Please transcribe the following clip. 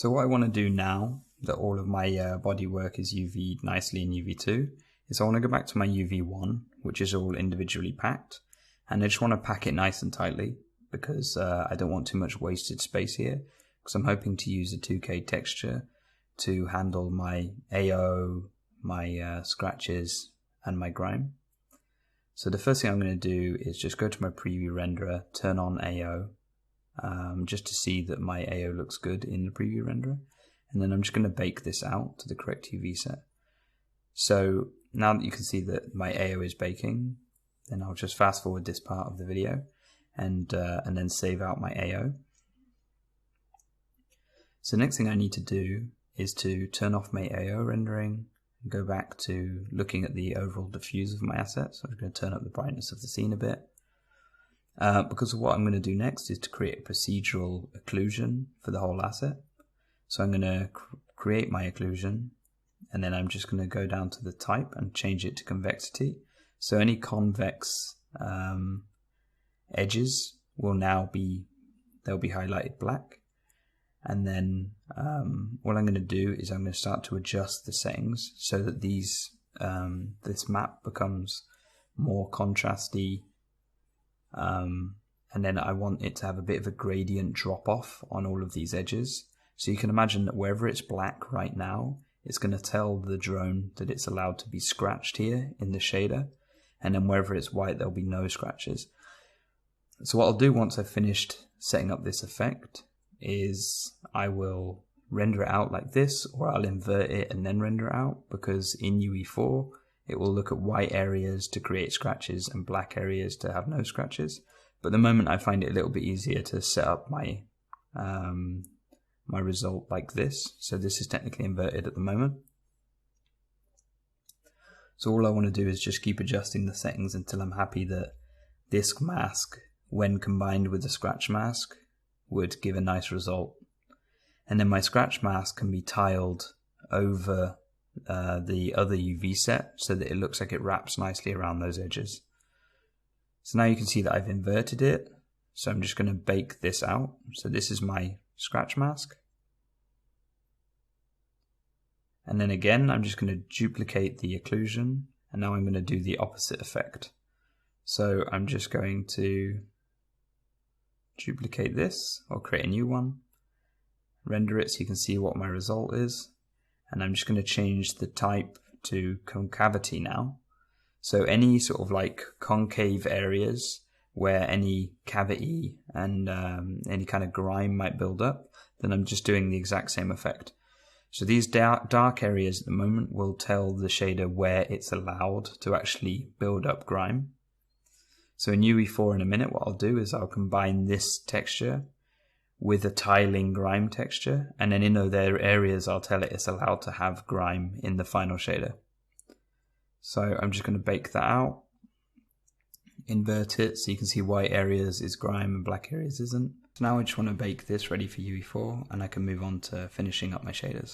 So what I want to do now that all of my body work is UV'd nicely in UV2 is I want to go back to my UV1, which is all individually packed, and I just want to pack it nice and tightly because I don't want too much wasted space here, because I'm hoping to use a 2K texture to handle my AO, my scratches, and my grime. So the first thing I'm going to do is just go to my preview renderer, turn on AO, just to see that my AO looks good in the preview renderer, and then I'm just going to bake this out to the correct UV set. So now that you can see that my AO is baking, then I'll just fast forward this part of the video and then save out my AO. So the next thing I need to do is to turn off my AO rendering and go back to looking at the overall diffuse of my asset. So I'm going to turn up the brightness of the scene a bit. Because what I'm going to do next is to create a procedural occlusion for the whole asset. So I'm going to create my occlusion, and then I'm just going to go down to the type and change it to convexity. So any convex edges will now be, they'll be highlighted black. And then what I'm going to do is I'm going to start to adjust the settings so that these this map becomes more contrasty. And then I want it to have a bit of a gradient drop off on all of these edges. So you can imagine that wherever it's black right now, it's going to tell the drone that it's allowed to be scratched here in the shader. And then wherever it's white, there'll be no scratches. So what I'll do once I've finished setting up this effect is I will render it out like this, or I'll invert it and then render it out, because in UE4, it will look at white areas to create scratches and black areas to have no scratches. But at the moment I find it a little bit easier to set up my my result like this. So this is technically inverted at the moment. So all I want to do is just keep adjusting the settings until I'm happy that this mask, when combined with the scratch mask, would give a nice result. And then my scratch mask can be tiled over the other UV set so that it looks like it wraps nicely around those edges. So now you can see that I've inverted it. So I'm just going to bake this out. So this is my scratch mask. And then again, I'm just going to duplicate the occlusion, and now I'm going to do the opposite effect. So I'm just going to duplicate this, or create a new one, render it so you can see what my result is, and I'm just going to change the type to concavity now. So any sort of like concave areas where any cavity and any kind of grime might build up, then I'm just doing the exact same effect. So these dark areas at the moment will tell the shader where it's allowed to actually build up grime. So in UE4 in a minute, what I'll do is I'll combine this texture with a tiling grime texture, and then in other areas I'll tell it it's allowed to have grime in the final shader. So I'm just going to bake that out, invert it so you can see white areas is grime and black areas isn't. So now I just want to bake this ready for UE4, and I can move on to finishing up my shaders.